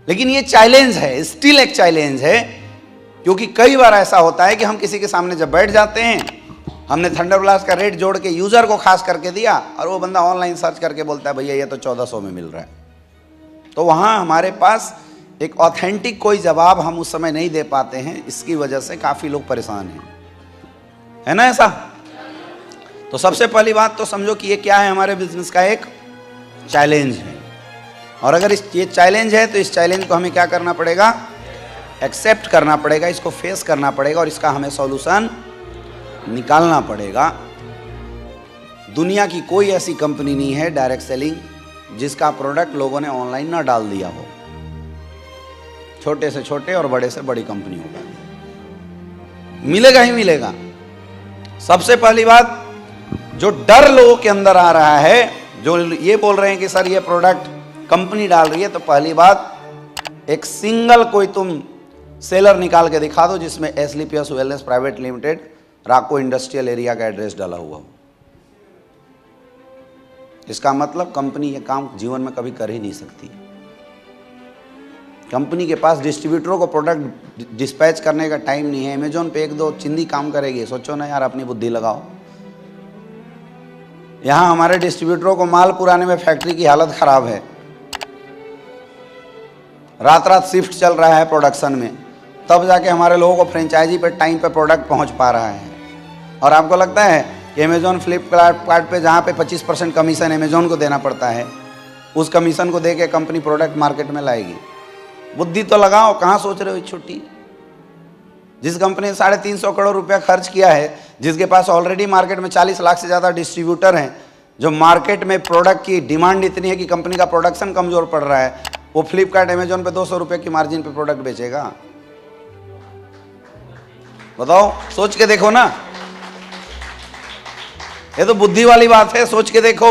लेकिन ये चैलेंज है, स्टिल एक चैलेंज है, क्योंकि कई बार ऐसा होता है कि हम किसी के सामने जब बैठ जाते हैं, हमने थंडरब्लास्ट का रेट जोड़ के यूजर को खास करके दिया और वो बंदा ऑनलाइन सर्च करके बोलता है भैया ये तो 1400 में मिल रहा है, तो वहाँ हमारे पास एक ऑथेंटिक कोई जवाब हम उस समय नहीं दे पाते हैं। इसकी वजह से काफ़ी लोग परेशान हैं, है ना ऐसा? तो सबसे पहली बात तो समझो कि ये क्या है, हमारे बिजनेस का एक चैलेंज है। और अगर ये चैलेंज है तो इस चैलेंज को हमें क्या करना पड़ेगा? एक्सेप्ट करना पड़ेगा, इसको फेस करना पड़ेगा और इसका हमें सॉल्यूशन निकालना पड़ेगा। दुनिया की कोई ऐसी कंपनी नहीं है डायरेक्ट सेलिंग जिसका प्रोडक्ट लोगों ने ऑनलाइन ना डाल दिया हो। छोटे से छोटे और बड़े से बड़ी कंपनियों का मिलेगा ही मिलेगा। सबसे पहली बात, जो डर लोगों के अंदर आ रहा है, जो ये बोल रहे हैं कि सर ये प्रोडक्ट कंपनी डाल रही है, तो पहली बात, एक सिंगल कोई तुम सेलर निकाल के दिखा दो जिसमें SLPS wellness private limited Rako industrial area का एड्रेस डाला हुआ हो। इसका मतलब कंपनी ये काम जीवन में कभी कर ही नहीं सकती। कंपनी के पास डिस्ट्रीब्यूटरों को प्रोडक्ट डिस्पैच करने का टाइम नहीं है। अमेजोन पे एक दो चिंदी काम करेगी, सोचो ना यार, अपनी बुद्धि लगाओ। यहां हमारे डिस्ट्रीब्यूटरों को माल पुराने में फैक्ट्री की हालत खराब है, रात रात शिफ्ट चल रहा है प्रोडक्शन में, तब जाके हमारे लोगों को फ्रेंचाइजी पे टाइम पे प्रोडक्ट पहुंच पा रहा है। और आपको लगता है कि अमेजोन फ्लिपकार्ट पे जहाँ पे 25% कमीशन अमेजोन को देना पड़ता है, उस कमीशन को दे के कंपनी प्रोडक्ट मार्केट में लाएगी? बुद्धि तो लगाओ, कहाँ सोच रहे हो छुट्टी? जिस कंपनी ने 350 करोड़ रुपया खर्च किया है, जिसके पास ऑलरेडी मार्केट में 40 लाख से ज़्यादा डिस्ट्रीब्यूटर हैं, जो मार्केट में प्रोडक्ट की डिमांड इतनी है कि कंपनी का प्रोडक्शन कमज़ोर पड़ रहा है, वो फ्लिपकार्ट अमेजोन पे 200 रुपये की मार्जिन पे प्रोडक्ट बेचेगा? बताओ, सोच के देखो ना। ये तो बुद्धि वाली बात है, सोच के देखो।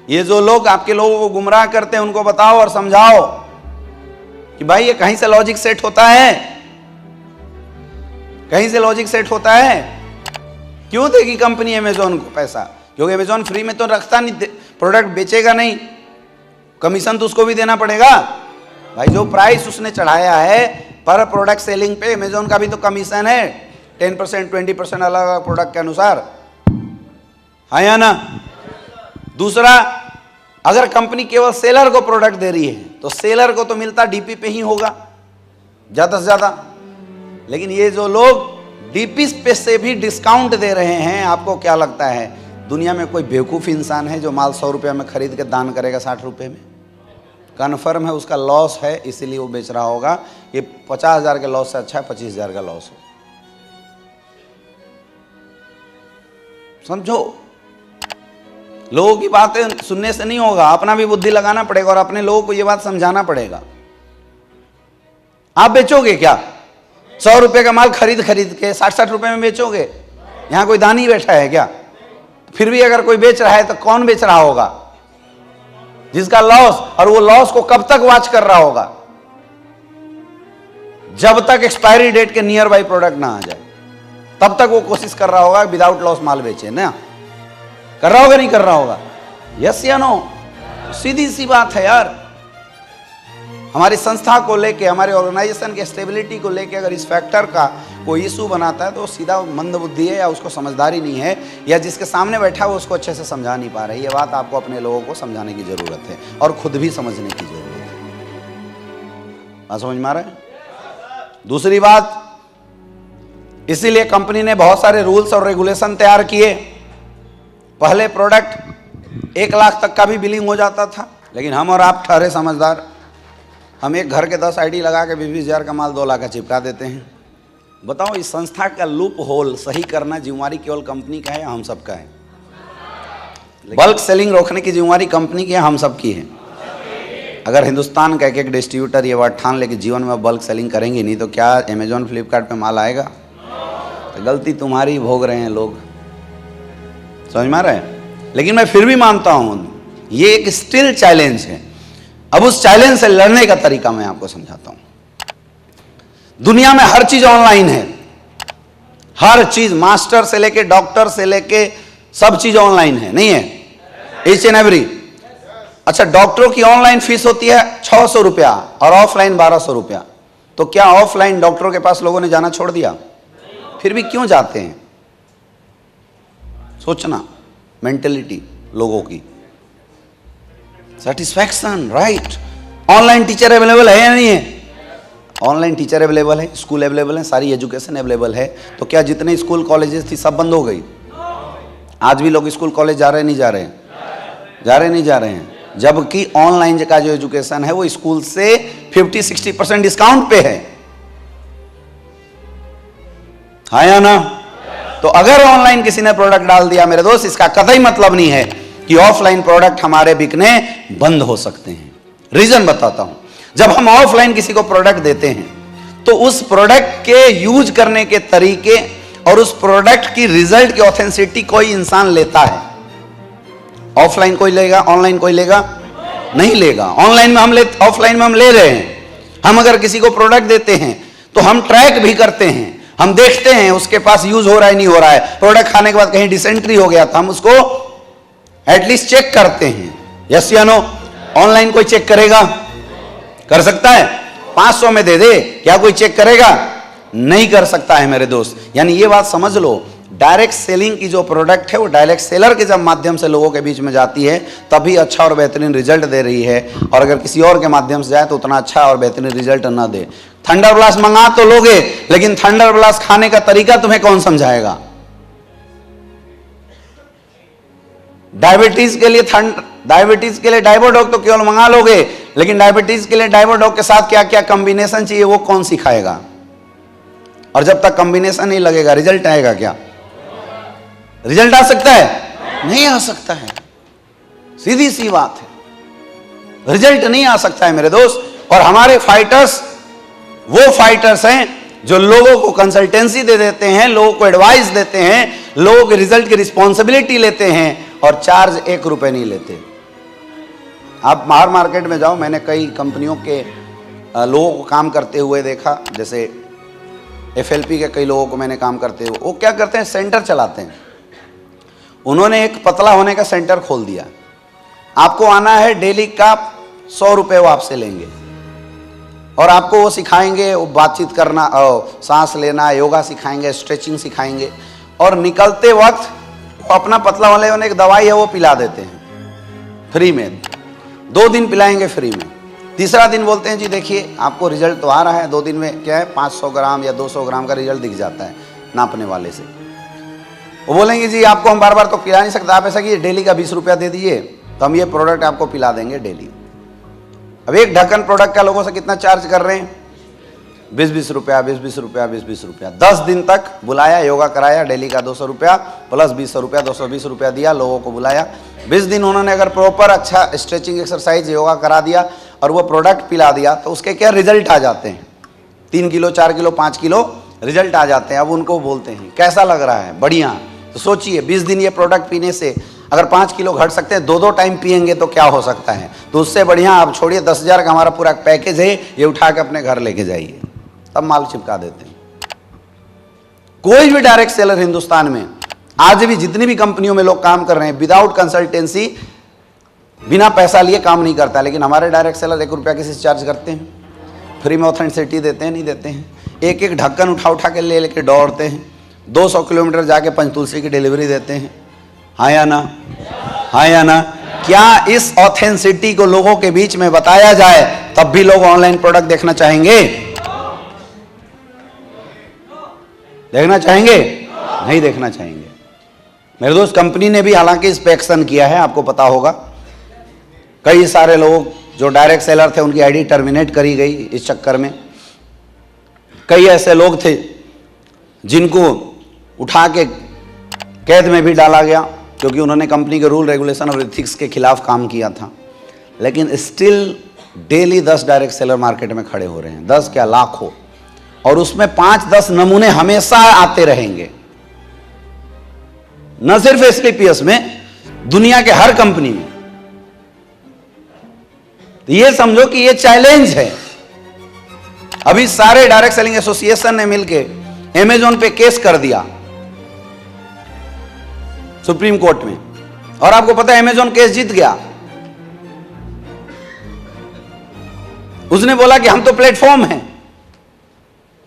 ये जो लोग आपके लोगों को गुमराह करते हैं उनको बताओ और समझाओ कि भाई ये कहीं से लॉजिक सेट होता है, कहीं से लॉजिक सेट होता है। क्यों देगी कंपनी अमेजोन को पैसा? क्योंकि अमेजोन फ्री में तो रखता नहीं, प्रोडक्ट बेचेगा नहीं, कमीशन तो उसको भी देना पड़ेगा। भाई जो प्राइस उसने चढ़ाया है पर प्रोडक्ट सेलिंग पे, अमेजोन का भी तो कमीशन है 10% 20% अलग अलग प्रोडक्ट के अनुसार, है या ना? दूसरा, अगर कंपनी केवल सेलर को प्रोडक्ट दे रही है तो सेलर को तो मिलता डीपी पे ही होगा ज्यादा से ज्यादा। लेकिन ये जो लोग डीपी पे से भी डिस्काउंट दे रहे हैं, आपको क्या लगता है दुनिया में कोई बेवकूफ़ इंसान है जो माल 100 रुपये में खरीद के दान करेगा 60 रुपये में? कन्फर्म है उसका लॉस है, इसीलिए वो बेच रहा होगा। ये 50,000 के लॉस से अच्छा है 25,000 का लॉस हो। समझो, लोगों की बातें सुनने से नहीं होगा, अपना भी बुद्धि लगाना पड़ेगा और अपने लोगों को ये बात समझाना पड़ेगा। आप बेचोगे क्या 100 रुपये का माल खरीद के 60-60 रुपये में बेचोगे? यहां कोई दानी बैठा है क्या? फिर भी अगर कोई बेच रहा है तो कौन बेच रहा होगा? जिसका लॉस, और वो लॉस को कब तक वॉच कर रहा होगा? जब तक एक्सपायरी डेट के नियर बाई प्रोडक्ट ना आ जाए, तब तक वो कोशिश कर रहा होगा विदाउट लॉस माल बेचे ना। कर रहा होगा नहीं कर रहा होगा? यस या नो? सीधी सी बात है यार। हमारी संस्था को लेके, हमारे ऑर्गेनाइजेशन के स्टेबिलिटी को लेके अगर इस फैक्टर का कोई इशू बनाता है तो सीधा मंद बुद्धि है, या उसको समझदारी नहीं है, या जिसके सामने बैठा है उसको अच्छे से समझा नहीं पा रहे। ये बात आपको अपने लोगों को समझाने की जरूरत है और खुद भी समझने की जरूरत है। बात समझ में आ रहा है? दूसरी बात, इसीलिए कंपनी ने बहुत सारे रूल्स और रेगुलेशन तैयार किए। पहले प्रोडक्ट 1 लाख तक का भी बिलिंग हो जाता था, लेकिन हम और आप ठहरे समझदार, हम एक घर के 10 आईडी लगा के 20,000 का माल 2 लाख का चिपका देते हैं। बताओ, इस संस्था का लूप होल सही करना जिम्मेवारी केवल कंपनी का है या हम सबका है? बल्क सेलिंग रोकने की जिम्मेवारी कंपनी की है, हम सबकी है। अगर हिंदुस्तान का एक डिस्ट्रीब्यूटर ये बात ठान ले कि जीवन में बल्क सेलिंग करेंगे नहीं, तो क्या अमेजोन फ्लिपकार्ट पे माल आएगा? तो गलती तुम्हारी भोग रहे हैं लोग। समझ में आ रहा है? लेकिन मैं फिर भी मानता हूं ये एक स्टिल चैलेंज है। अब उस चैलेंज से लड़ने का तरीका मैं आपको समझाता हूं। दुनिया में हर चीज ऑनलाइन है, हर चीज, मास्टर से लेके डॉक्टर से लेके सब चीज ऑनलाइन है, नहीं है? Each and every. अच्छा, डॉक्टरों की ऑनलाइन फीस होती है 600 रुपया और ऑफलाइन 1200 रुपया, तो क्या ऑफलाइन डॉक्टरों के पास लोगों ने जाना छोड़ दिया? फिर भी क्यों जाते हैं? सोचना, मेंटेलिटी लोगों की, satisfaction, right. Online teacher available है या नहीं है? ऑनलाइन टीचर अवेलेबल है, स्कूल अवेलेबल है, सारी एजुकेशन अवेलेबल है। तो क्या जितने स्कूल कॉलेजेस थी सब बंद हो गई? आज भी लोग स्कूल कॉलेज जा रहे हैं, नहीं जा रहे हैं? जा रहे हैं, नहीं जा रहे हैं? जबकि ऑनलाइन का जो एजुकेशन है वो स्कूल से 50-60% डिस्काउंट पे है या ना? तो अगर ऑनलाइन किसी ने प्रोडक्ट डाल दिया मेरे दोस्त, इसका कतई मतलब नहीं है कि ऑफलाइन प्रोडक्ट हमारे बिकने बंद हो सकते हैं। रीजन बताता हूं। जब हम ऑफलाइन किसी को प्रोडक्ट देते हैं तो उस प्रोडक्ट के यूज करने के तरीके और उस प्रोडक्ट की रिजल्ट की ऑथेंटिसिटी कोई इंसान लेता है। ऑफलाइन कोई लेगा, ऑनलाइन कोई लेगा? नहीं लेगा। ऑनलाइन में हम ले, ऑफलाइन में हम ले रहे हैं। हम अगर किसी को प्रोडक्ट देते हैं तो हम ट्रैक भी करते हैं, हम देखते हैं उसके पास यूज हो रहा है नहीं हो रहा है। प्रोडक्ट खाने के बाद कहीं डिसेंट्री हो गया तो हम उसको एटलीस्ट चेक करते हैं। यस या नो? ऑनलाइन कोई चेक करेगा? कर सकता है? 500 में दे दे, क्या कोई चेक करेगा? नहीं कर सकता है मेरे दोस्त। यानी ये बात समझ लो, डायरेक्ट सेलिंग की जो प्रोडक्ट है वो डायरेक्ट सेलर के जब माध्यम से लोगों के बीच में जाती है तभी अच्छा और बेहतरीन रिजल्ट दे रही है, और अगर किसी और के माध्यम से जाए तो उतना अच्छा और बेहतरीन रिजल्ट ना दे। थंडर ब्लास्ट मंगा तो लोगे, लेकिन थंडर ब्लास्ट खाने का तरीका तुम्हें कौन समझाएगा? डायबिटीज के लिए डाइबोडॉक तो केवल मंगा लोगे, लेकिन डायबिटीज के लिए डाइबोडॉक के साथ क्या क्या कॉम्बिनेशन चाहिए वो कौन सिखाएगा? और जब तक कॉम्बिनेशन नहीं लगेगा रिजल्ट आएगा क्या? रिजल्ट आ सकता है? नहीं आ सकता है। सीधी सी बात है, रिजल्ट नहीं आ सकता है मेरे दोस्त। और हमारे फाइटर्स वो फाइटर्स हैं जो लोगों को कंसल्टेंसी दे देते हैं, लोगों को एडवाइस देते हैं, लोगों के रिजल्ट की रिस्पॉन्सिबिलिटी लेते हैं और चार्ज 1 रुपए नहीं लेते। आप बाहर मार्केट में जाओ, मैंने कई कंपनियों के लोगों को काम करते हुए देखा, जैसे FLP के कई लोगों को मैंने काम करते हुए। वो क्या करते हैं, सेंटर चलाते हैं। उन्होंने एक पतला होने का सेंटर खोल दिया। आपको आना है, डेली का 100 रुपये वो आपसे लेंगे और आपको वो सिखाएंगे, वो बातचीत करना, सांस लेना, योगा सिखाएंगे, स्ट्रेचिंग सिखाएंगे, और निकलते वक्त वो अपना पतला होने एक दवाई है वो पिला देते हैं फ्री में। 2 दिन पिलाएंगे फ्री में। तीसरा दिन बोलते हैं जी देखिए आपको रिजल्ट तो आ रहा है, 2 दिन में क्या है 500 ग्राम या 200 ग्राम का रिजल्ट दिख जाता है नापने वाले से। वो बोलेंगे जी आपको हम बार बार तो पिला नहीं सकते, आप ऐसा कीजिए डेली का 20 रुपया दे दीजिए तो हम ये प्रोडक्ट आपको पिला देंगे डेली। अब एक ढक्कन प्रोडक्ट का लोगों से कितना चार्ज कर रहे हैं? 20-20 रुपया, 20-20 रुपया, 20-20 रुपया। 10 दिन तक बुलाया, योगा कराया, डेली का 200 रुपया प्लस 200 रुपया, 220 रुपया दिया, लोगों को बुलाया। 20 दिन उन्होंने अगर प्रॉपर अच्छा स्ट्रेचिंग एक्सरसाइज योगा करा दिया और वो प्रोडक्ट पिला दिया तो उसके क्या रिजल्ट आ जाते हैं? 3 किलो, 4 किलो, 5 किलो रिजल्ट आ जाते हैं। अब उनको बोलते हैं कैसा लग रहा है? बढ़िया। तो सोचिए 20 दिन ये प्रोडक्ट पीने से अगर 5 किलो घट सकते हैं, 2-2 टाइम पिएंगे तो क्या हो सकता है? तो उससे बढ़िया आप छोड़िए, 10,000 का हमारा पूरा पैकेज है, ये उठा के अपने घर लेके जाइए, तब माल चिपका देते हैं। कोई भी डायरेक्ट सेलर हिंदुस्तान में आज भी जितनी भी कंपनियों में लोग काम कर रहे हैं विदाउट कंसल्टेंसी, बिना पैसा लिए काम नहीं करता। लेकिन हमारे डायरेक्ट सेलर 1 रुपया किसी से चार्ज करते हैं? फ्री में ऑथेंटिसिटी देते हैं? नहीं देते हैं। एक ढक्कन उठा के लेके दौड़ते हैं, 200 किलोमीटर जाके पंचतुलसी की डिलीवरी देते हैं। हाँ या ना? हाँ या ना? क्या इस ऑथेंटिसिटी को लोगों के बीच में बताया जाए तब भी लोग ऑनलाइन प्रोडक्ट देखना चाहेंगे? देखना चाहेंगे? नहीं देखना चाहेंगे मेरे दोस्त। कंपनी ने भी हालांकि इस पे एक्शन किया है, आपको पता होगा। कई सारे लोग जो डायरेक्ट सेलर थे उनकी आईडी टर्मिनेट करी गई इस चक्कर में। कई ऐसे लोग थे जिनको उठा के कैद में भी डाला गया क्योंकि उन्होंने कंपनी के रूल रेगुलेशन और एथिक्स के खिलाफ काम किया था। लेकिन still daily 10 direct seller market में खड़े हो रहे हैं, 10 क्या लाखों, और उसमें 5-10 नमूने हमेशा आते रहेंगे। न सिर्फ एसक्लेपियस में, दुनिया के हर कंपनी में। तो ये समझो कि ये चैलेंज है। अभी सारे डायरेक्ट सेलिंग एसोसिएशन ने मिलके अमेज़न पे केस कर दिया सुप्रीम कोर्ट में, और आपको पता है अमेज़न केस जीत गया। उसने बोला कि हम तो प्लेटफॉर्म हैं,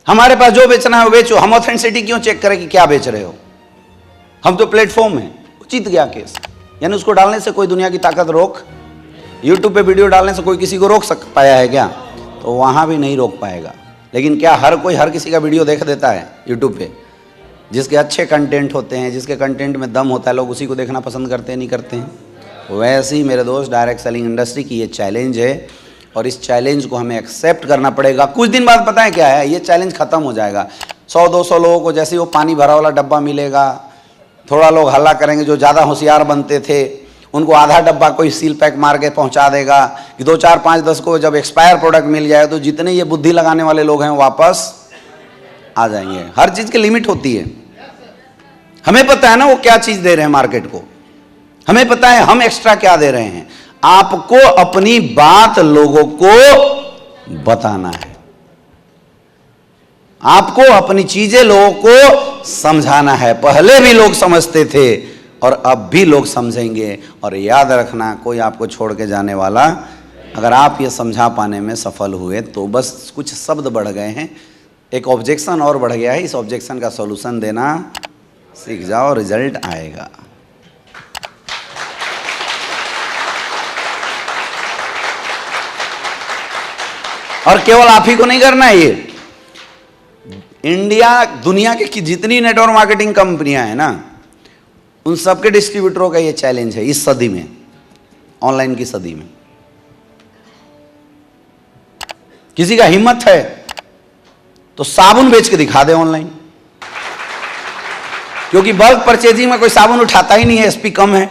हमारे पास जो बेचना है वो बेचो, हम ऑथेंटिसिटी क्यों चेक करें कि क्या बेच रहे हो, हम तो प्लेटफॉर्म हैं। जीत गया केस। यानी उसको डालने से कोई दुनिया की ताकत रोक, यूट्यूब पे वीडियो डालने से कोई किसी को रोक पाया है क्या? तो वहां भी नहीं रोक पाएगा। लेकिन क्या हर कोई हर किसी का वीडियो देख देता है यूट्यूब पे? जिसके अच्छे कंटेंट होते हैं, जिसके कंटेंट में दम होता है, लोग उसी को देखना पसंद करते हैं, नहीं करते हैं? वैसे ही मेरे दोस्त, डायरेक्ट सेलिंग इंडस्ट्री की ये चैलेंज है और इस चैलेंज को हमें एक्सेप्ट करना पड़ेगा। कुछ दिन बाद पता है क्या है, ये चैलेंज खत्म हो जाएगा। 100-200 लोगों को जैसे ही वो पानी भरा वाला डब्बा मिलेगा, थोड़ा लोग हल्ला करेंगे, जो ज़्यादा होशियार बनते थे उनको आधा डब्बा कोई सील पैक मार के पहुंचा देगा कि 2, 4, 5, 10 को जब एक्सपायर प्रोडक्ट मिल जाए तो जितने ये बुद्धि लगाने वाले लोग हैं वापस आ जाएंगे। हर चीज़ की लिमिट होती है। हमें पता है ना वो क्या चीज़ दे रहे हैं मार्केट को, हमें पता है हम एक्स्ट्रा क्या दे रहे हैं। आपको अपनी बात लोगों को बताना है, आपको अपनी चीजें लोगों को समझाना है। पहले भी लोग समझते थे और अब भी लोग समझेंगे। और याद रखना, कोई आपको छोड़ के जाने वाला, अगर आप ये समझा पाने में सफल हुए तो बस कुछ शब्द बढ़ गए हैं, एक ऑब्जेक्शन और बढ़ गया है, इस ऑब्जेक्शन का सॉल्यूशन देना सीख जाओ, रिजल्ट आएगा। और केवल आप ही को नहीं करना है ये, इंडिया दुनिया की जितनी नेटवर्क मार्केटिंग कंपनियां हैं ना, उन सबके डिस्ट्रीब्यूटरों का ये चैलेंज है इस सदी में, ऑनलाइन की सदी में। किसी का हिम्मत है तो साबुन बेच के दिखा दे ऑनलाइन, क्योंकि बल्क परचेजिंग में कोई साबुन उठाता ही नहीं है, एसपी कम है।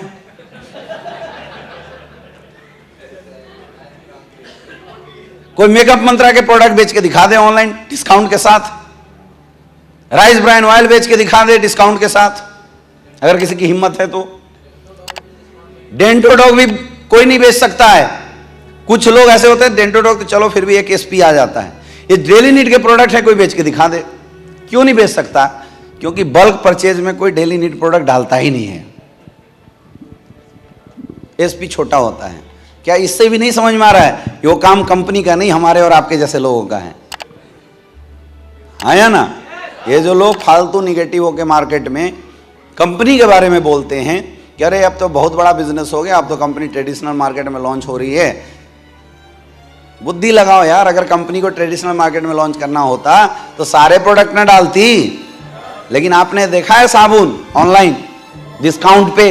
कोई मेकअप मंत्रा के प्रोडक्ट बेच के दिखा दे ऑनलाइन डिस्काउंट के साथ, राइस ब्राइन ऑयल बेच के दिखा दे डिस्काउंट के साथ, अगर किसी की हिम्मत है तो। डेंटोडॉग भी कोई नहीं बेच सकता है। कुछ लोग ऐसे होते हैं, डेंटोडॉग तो चलो फिर भी एक एसपी आ जाता है, ये डेली नीड के प्रोडक्ट है, कोई बेच के दिखा दे। क्यों नहीं बेच सकता? क्योंकि बल्क परचेज में कोई डेली नीड प्रोडक्ट डालता ही नहीं है, एसपी छोटा होता है। क्या इससे भी नहीं समझ में आ रहा है वो काम कंपनी का नहीं, हमारे और आपके जैसे लोगों का है? आया ना? ये जो लोग फालतू निगेटिव होकर मार्केट में कंपनी के बारे में बोलते हैं कि अरे अब तो बहुत बड़ा बिजनेस हो गया, अब तो कंपनी ट्रेडिशनल मार्केट में लॉन्च हो रही है। बुद्धि लगाओ यार, अगर कंपनी को ट्रेडिशनल मार्केट में लॉन्च करना होता तो सारे प्रोडक्ट ना डालती। लेकिन आपने देखा है साबुन ऑनलाइन डिस्काउंट पे?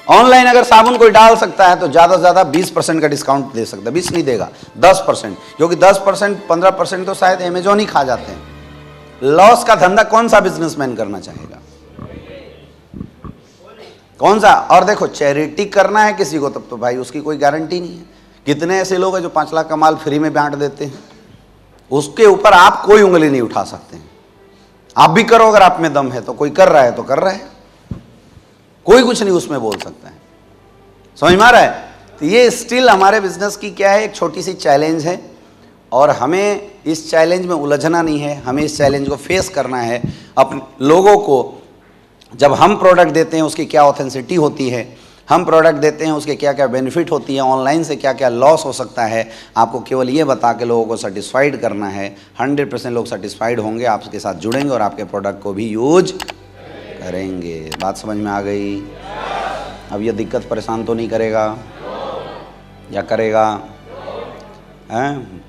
ऑनलाइन अगर साबुन कोई डाल सकता है तो ज्यादा से ज्यादा 20% का डिस्काउंट दे सकता है। 20 नहीं देगा, 10%, क्योंकि 10%, 15% तो शायद अमेजॉन ही खा जाते हैं। लॉस का धंधा कौन सा बिजनेसमैन करना चाहेगा? कौन सा? और देखो, चैरिटी करना है किसी को तब तो भाई उसकी कोई गारंटी नहीं है। कितने ऐसे लोग हैं जो 5 लाख का माल फ्री में बांट देते हैं, उसके ऊपर आप कोई उंगली नहीं उठा सकते हैं। आप भी करो, अगर आप में दम है तो। कोई कर रहा है तो कर रहा है, कोई कुछ नहीं उसमें बोल सकता है। समझ में आ रहा है? तो ये स्टिल हमारे बिजनेस की क्या है, एक छोटी सी चैलेंज है और हमें इस चैलेंज में उलझना नहीं है, हमें इस चैलेंज को फेस करना है। अपने लोगों को जब हम प्रोडक्ट देते हैं उसकी क्या ऑथेंटिसिटी होती है, हम प्रोडक्ट देते हैं उसके क्या क्या बेनिफिट होती है, ऑनलाइन से क्या क्या लॉस हो सकता है, आपको केवल ये बता के लोगों को सेटिस्फाइड करना है। 100% लोग सेटिस्फाइड होंगे, आपके साथ जुड़ेंगे और आपके प्रोडक्ट को भी यूज करेंगे। बात समझ में आ गई? अब ये दिक्कत परेशान तो नहीं करेगा या करेगा? हैं?